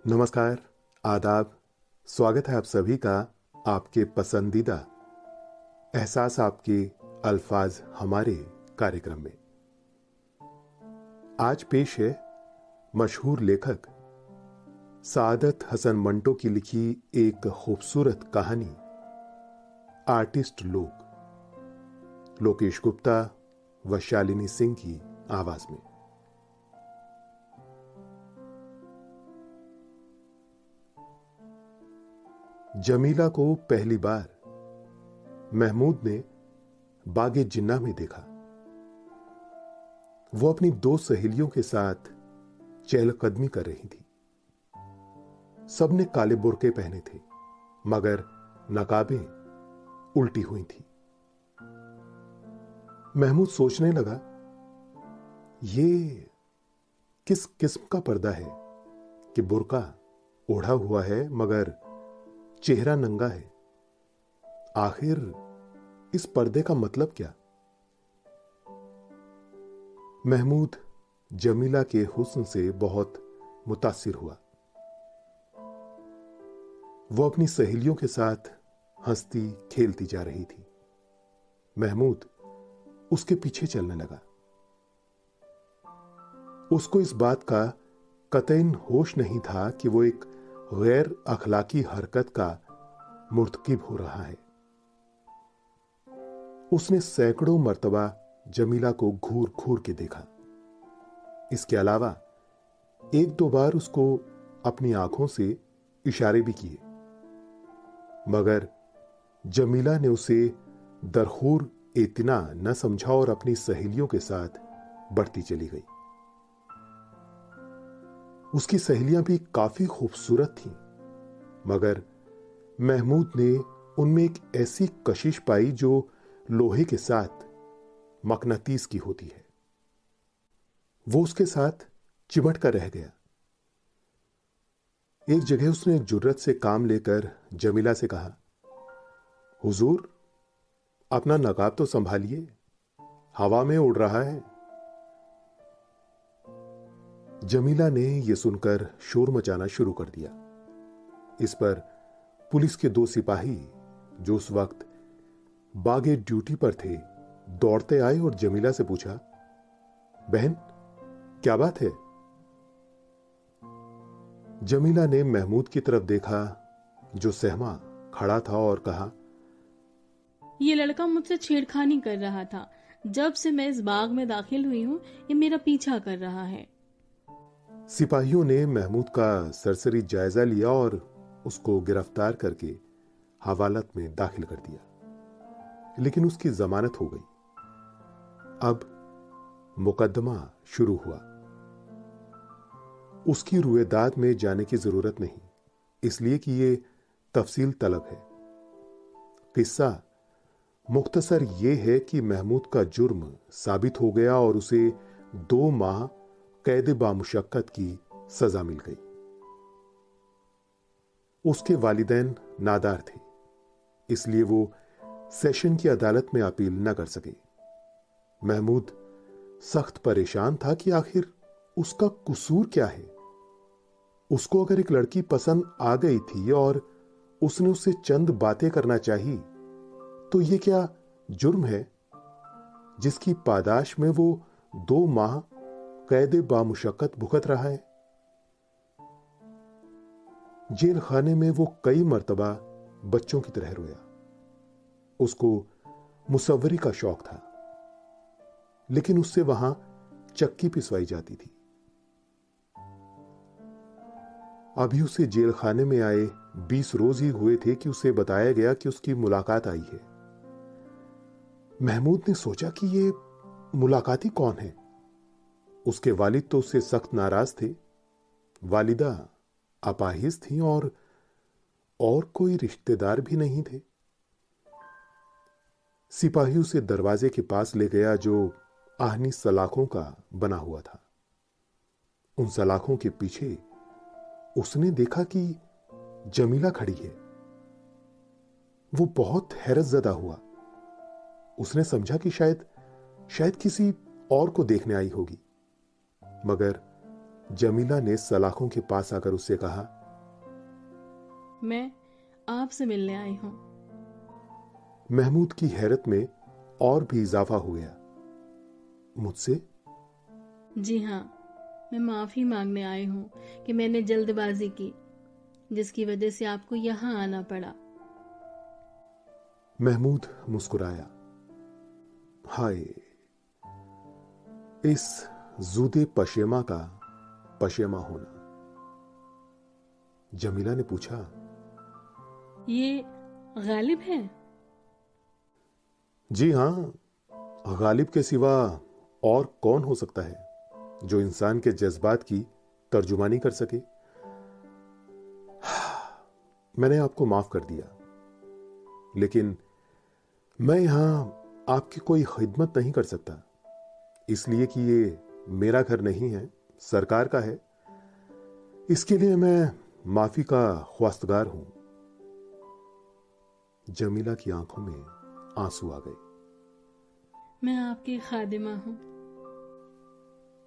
नमस्कार, आदाब, स्वागत है आप सभी का आपके पसंदीदा एहसास आपके अल्फाज हमारे कार्यक्रम में। आज पेश है मशहूर लेखक सादत हसन मंटो की लिखी एक खूबसूरत कहानी आर्टिस्ट लोग, लोकेश गुप्ता व शालिनी सिंह की आवाज में। जमीला को पहली बार महमूद ने बागे जिन्ना में देखा। वो अपनी दो सहेलियों के साथ चहलकदमी कर रही थी। सबने काले बुर्के पहने थे, मगर नकाबें उल्टी हुई थी। महमूद सोचने लगा, ये किस किस्म का पर्दा है कि बुर्का ओढ़ा हुआ है मगर चेहरा नंगा है। आखिर इस पर्दे का मतलब क्या? महमूद जमीला के हुस्न से बहुत मुतासिर हुआ। वो अपनी सहेलियों के साथ हंसती खेलती जा रही थी। महमूद उसके पीछे चलने लगा। उसको इस बात का कतईन होश नहीं था कि वो एक गैर अखलाकी हरकत का मुर्तकिब हो रहा है। उसने सैकड़ों मर्तबा जमीला को घूर घूर के देखा। इसके अलावा एक दो बार उसको अपनी आंखों से इशारे भी किए, मगर जमीला ने उसे दरखूर इतना न समझा और अपनी सहेलियों के साथ बढ़ती चली गई। उसकी सहेलियां भी काफी खूबसूरत थीं, मगर महमूद ने उनमें एक ऐसी कशिश पाई जो लोहे के साथ मकनातीस की होती है। वो उसके साथ चिमट कर रह गया। एक जगह उसने जुर्रत से काम लेकर जमीला से कहा, हुजूर, अपना नकाब तो संभालिए, हवा में उड़ रहा है। जमीला ने यह सुनकर शोर मचाना शुरू कर दिया। इस पर पुलिस के दो सिपाही, जो उस वक्त बागे ड्यूटी पर थे, दौड़ते आए और जमीला से पूछा, बहन, क्या बात है? जमीला ने महमूद की तरफ देखा, जो सहमा खड़ा था, और कहा, ये लड़का मुझसे छेड़खानी कर रहा था। जब से मैं इस बाग में दाखिल हुई हूँ, ये मेरा पीछा कर रहा है। सिपाहियों ने महमूद का सरसरी जायजा लिया और उसको गिरफ्तार करके हवालात में दाखिल कर दिया, लेकिन उसकी जमानत हो गई। अब मुकदमा शुरू हुआ। उसकी रुएदाद में जाने की जरूरत नहीं, इसलिए कि यह तफसील तलब है। किस्सा मुख्तसर यह है कि महमूद का जुर्म साबित हो गया और उसे 2 माह कैद बामुशक्कत की सजा मिल गई। उसके वालिदैन नादार थे, इसलिए वो सेशन की अदालत में अपील न कर सके। महमूद सख्त परेशान था कि आखिर उसका कसूर क्या है। उसको अगर एक लड़की पसंद आ गई थी और उसने उससे चंद बातें करना चाही, तो ये क्या जुर्म है जिसकी पादाश में वो 2 माह कैद बामुशक्कत भुगत रहा है? जेल खाने में वो कई मर्तबा बच्चों की तरह रोया। उसको मुसव्वरी का शौक था, लेकिन उससे वहां चक्की पिसवाई जाती थी। अभी उसे जेल खाने में आए 20 रोज ही हुए थे कि उसे बताया गया कि उसकी मुलाकात आई है। महमूद ने सोचा कि ये मुलाकाती कौन है। उसके वालिद तो उससे सख्त नाराज थे, वालिदा अपाहिज थीं और कोई रिश्तेदार भी नहीं थे। सिपाही उसे दरवाजे के पास ले गया, जो आहनी सलाखों का बना हुआ था। उन सलाखों के पीछे उसने देखा कि जमीला खड़ी है। वो बहुत हैरतजदा हुआ। उसने समझा कि शायद किसी और को देखने आई होगी, मगर जमीला ने सलाखों के पास आकर उससे कहा, मैं आपसे मिलने आई हूं। महमूद की हैरत में और भी इजाफा हो गया। मुझसे? जी हाँ, मैं माफी मांगने आई हूँ कि मैंने जल्दबाजी की, जिसकी वजह से आपको यहाँ आना पड़ा। महमूद मुस्कुराया। हाय, इस जूदे पशेमा का पशेमा होना। जमीला ने पूछा, ये गालिब है? जी हां, गालिब के सिवा और कौन हो सकता है जो इंसान के जज्बात की तर्जुमानी कर सके। मैंने आपको माफ कर दिया, लेकिन मैं यहां आपकी कोई खिदमत नहीं कर सकता, इसलिए कि ये मेरा घर नहीं है, सरकार का है। इसके लिए मैं माफी का ख्वास्तगार हूं। जमीला की आंखों में आंसू आ गए। मैं आपकी खादिमा हूं।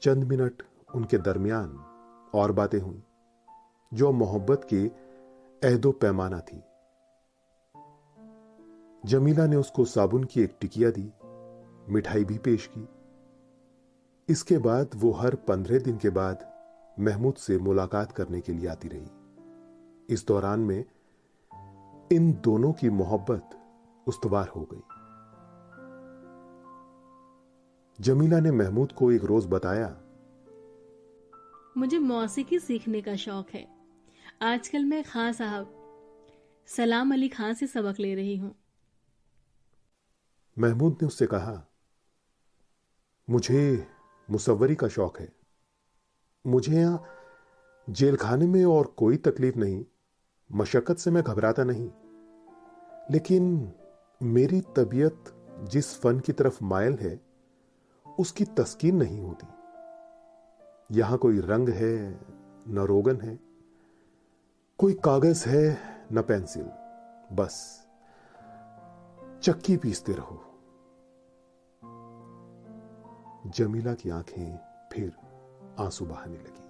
चंद मिनट उनके दरमियान और बातें हुई जो मोहब्बत के अहदो पैमाना थी। जमीला ने उसको साबुन की एक टिकिया दी, मिठाई भी पेश की। इसके बाद वो हर 15 दिन के बाद महमूद से मुलाकात करने के लिए आती रही। इस दौरान में इन दोनों की मोहब्बत उस्तवार हो गई। जमीला ने महमूद को एक रोज बताया, मुझे मौसीकी सीखने का शौक है। आजकल मैं खां साहब सलाम अली खां से सबक ले रही हूं। महमूद ने उससे कहा, मुझे मुसव्वरी का शौक है। मुझे यहां जेलखाने में और कोई तकलीफ नहीं, मशक्कत से मैं घबराता नहीं, लेकिन मेरी तबीयत जिस फन की तरफ मायल है उसकी तस्कीन नहीं होती। यहां कोई रंग है न रोगन है, कोई कागज है न पेंसिल, बस चक्की पीसते रहो। जमीला की आंखें फिर आंसू बहाने लगी।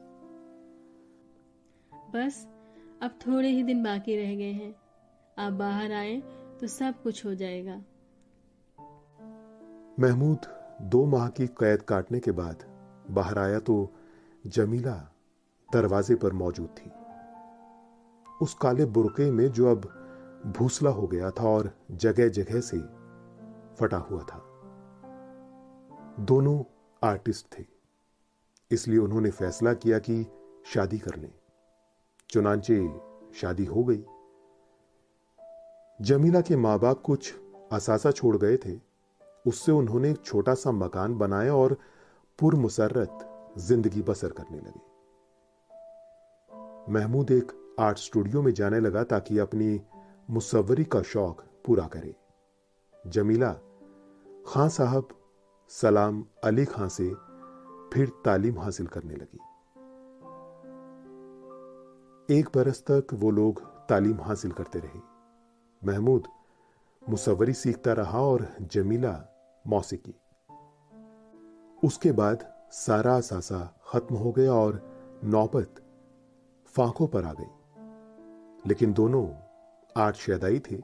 बस अब थोड़े ही दिन बाकी रह गए हैं। आप बाहर आए तो सब कुछ हो जाएगा। महमूद 2 माह की कैद काटने के बाद बाहर आया तो जमीला दरवाजे पर मौजूद थी, उस काले बुर्के में जो अब भूसला हो गया था और जगह जगह से फटा हुआ था। दोनों आर्टिस्ट थे, इसलिए उन्होंने फैसला किया कि शादी कर लें। चुनांचे शादी हो गई। जमीला के मां बाप कुछ असासा छोड़ गए थे, उससे उन्होंने एक छोटा सा मकान बनाया और पुरमुसर्रत जिंदगी बसर करने लगे। महमूद एक आर्ट स्टूडियो में जाने लगा ताकि अपनी मुसव्वरी का शौक पूरा करे। जमीला खां साहब सलाम अली खां से फिर तालीम हासिल करने लगी। 1 बरस तक वो लोग तालीम हासिल करते रहे। महमूद मुसव्वरी सीखता रहा और जमीला मौसीकी। उसके बाद सारा असासा खत्म हो गया और नौबत फांकों पर आ गई। लेकिन दोनों आर्ट शैदाई थे।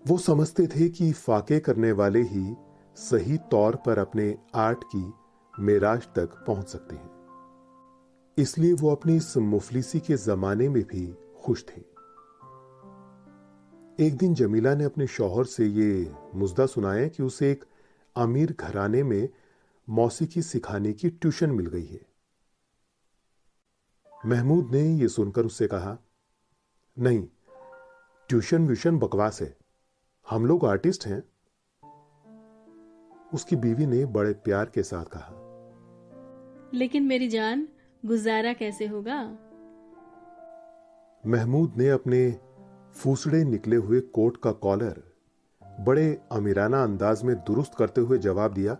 वो समझते थे कि फाके करने वाले ही सही तौर पर अपने आर्ट की मेराज तक पहुंच सकते हैं। इसलिए वो अपनी इस मुफलिसी के जमाने में भी खुश थे। एक दिन जमीला ने अपने शौहर से ये मुजदा सुनाया कि उसे एक अमीर घराने में मौसीकी सिखाने की ट्यूशन मिल गई है। महमूद ने यह सुनकर उससे कहा, नहीं, ट्यूशन व्यूशन बकवास है, हम लोग आर्टिस्ट हैं। उसकी बीवी ने बड़े प्यार के साथ कहा, लेकिन मेरी जान, गुजारा कैसे होगा? महमूद ने अपने फूसड़े निकले हुए कोट का कॉलर बड़े अमीराना अंदाज में दुरुस्त करते हुए जवाब दिया,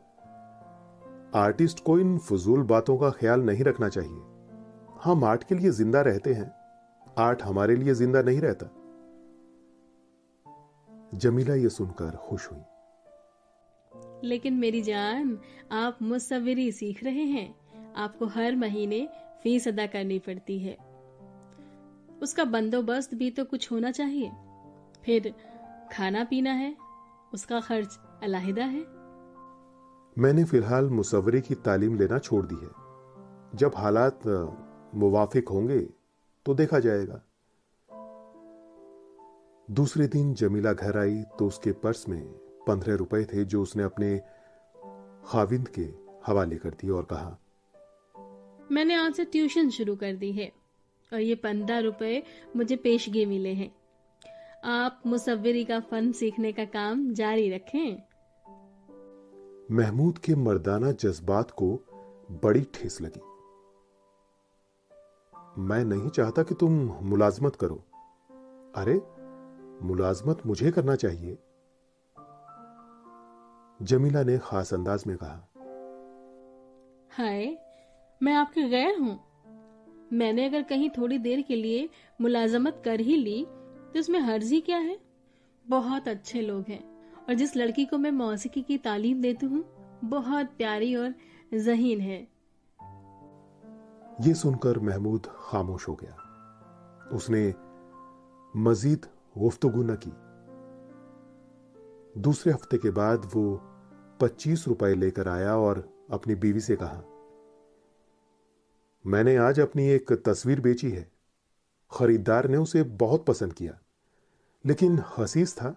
आर्टिस्ट को इन फजूल बातों का ख्याल नहीं रखना चाहिए। हम आर्ट के लिए जिंदा रहते हैं, आर्ट हमारे लिए जिंदा नहीं रहता। जमीला यह सुनकर खुश हुई। लेकिन मेरी जान, आप मुसव्वरी सीख रहे हैं, आपको हर महीने फीस अदा करनी पड़ती है। उसका बंदोबस्त भी तो कुछ होना चाहिए। फिर खाना पीना है, उसका खर्च अलहदा है। मैंने फिलहाल मुसव्वरी की तालीम लेना छोड़ दी है। जब हालात मुवाफिक होंगे तो देखा जाएगा। दूसरे दिन जमीला घर आई तो उसके पर्स में 15 रुपए थे जो उसने अपने खाविंद के हवाले कर दिए और कहा, मैंने आज से ट्यूशन शुरू कर दी है और ये 15 रुपए मुझे पेशगी मिले हैं। आप मुसव्विरी का फन सीखने का काम जारी रखें। महमूद के मर्दाना जज्बात को बड़ी ठेस लगी। मैं नहीं चाहता कि तुम मुलाजमत करो। अरे, मुलाजमत मुझे करना चाहिए, जमीला ने खास अंदाज में कहा। हाय, मैं आपकी गैर हूं। मैंने अगर कहीं थोड़ी देर के लिए मुलाजमत कर ही ली तो इसमें हर्जी क्या है? बहुत अच्छे लोग हैं और जिस लड़की को मैं मौसीकी की तालीम देती हूँ बहुत प्यारी और ज़हीन है। यह सुनकर महमूद खामोश हो गया। उसने मजीद गुफ्तगू न की। दूसरे हफ्ते के बाद वो 25 रुपए लेकर आया और अपनी बीवी से कहा, मैंने आज अपनी एक तस्वीर बेची है। खरीदार ने उसे बहुत पसंद किया, लेकिन हसीस था,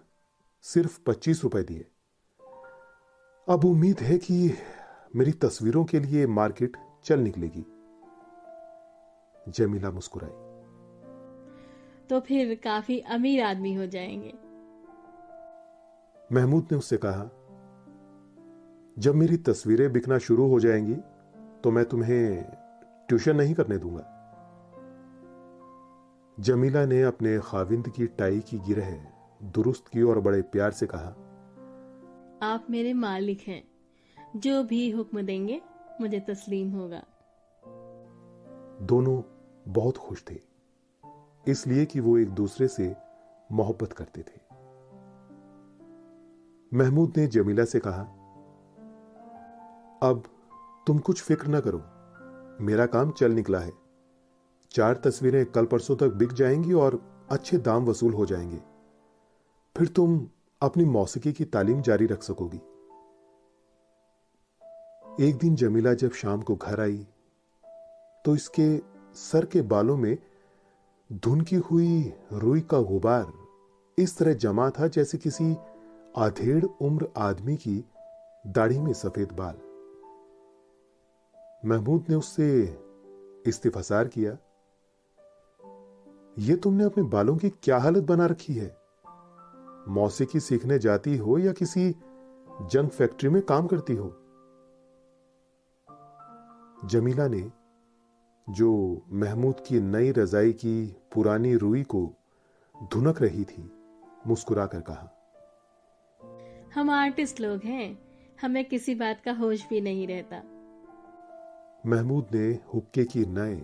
सिर्फ 25 रुपए दिए। अब उम्मीद है कि मेरी तस्वीरों के लिए मार्केट चल निकलेगी। जमीला मुस्कुराई। तो फिर काफी अमीर आदमी हो जाएंगे। महमूद ने उससे कहा, जब मेरी तस्वीरें बिकना शुरू हो जाएंगी तो मैं तुम्हें ट्यूशन नहीं करने दूंगा। जमीला ने अपने खाविंद की टाई की गिरह दुरुस्त की और बड़े प्यार से कहा, आप मेरे मालिक हैं, जो भी हुक्म देंगे मुझे तस्लीम होगा। दोनों बहुत खुश थे, इसलिए कि वो एक दूसरे से मोहब्बत करते थे। महमूद ने जमीला से कहा, अब तुम कुछ फिक्र न करो, मेरा काम चल निकला है। 4 तस्वीरें कल परसों तक बिक जाएंगी और अच्छे दाम वसूल हो जाएंगे। फिर तुम अपनी मौसीकी की तालीम जारी रख सकोगी। एक दिन जमीला जब शाम को घर आई तो इसके सर के बालों में धुनकी हुई रुई का गुबार इस तरह जमा था जैसे किसी आधेड़ उम्र आदमी की दाढ़ी में सफेद बाल। महमूद ने उससे इस्तिफसार किया, यह तुमने अपने बालों की क्या हालत बना रखी है? मौसीकी सीखने जाती हो या किसी जंग फैक्ट्री में काम करती हो? जमीला ने, जो महमूद की नई रजाई की पुरानी रुई को धुनक रही थी, मुस्कुराकर कहा, हम आर्टिस्ट लोग हैं, हमें किसी बात का होश भी नहीं रहता। महमूद ने हुक्के की नए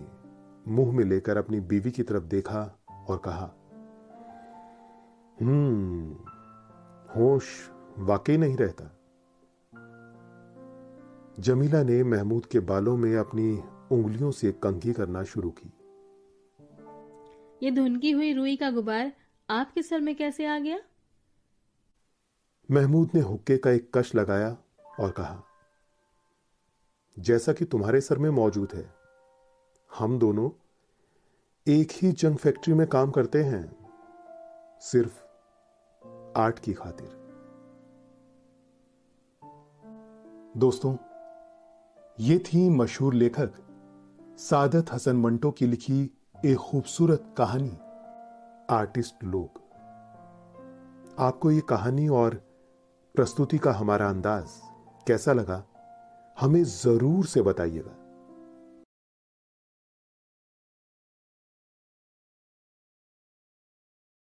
मुंह में लेकर अपनी बीवी की तरफ देखा और कहा, होश वाकई नहीं रहता। जमीला ने महमूद के बालों में अपनी उंगलियों से कंघी करना शुरू की। ये धुनकी हुई रुई का गुबार आपके सर में कैसे आ गया? महमूद ने हुक्के का एक कश लगाया और कहा, जैसा कि तुम्हारे सर में मौजूद है, हम दोनों एक ही जंग फैक्ट्री में काम करते हैं, सिर्फ आर्ट की खातिर। दोस्तों, ये थी मशहूर लेखक सादत हसन मंटो की लिखी एक खूबसूरत कहानी, आर्टिस्ट लोग। आपको ये कहानी और प्रस्तुति का हमारा अंदाज कैसा लगा, हमें जरूर से बताइएगा।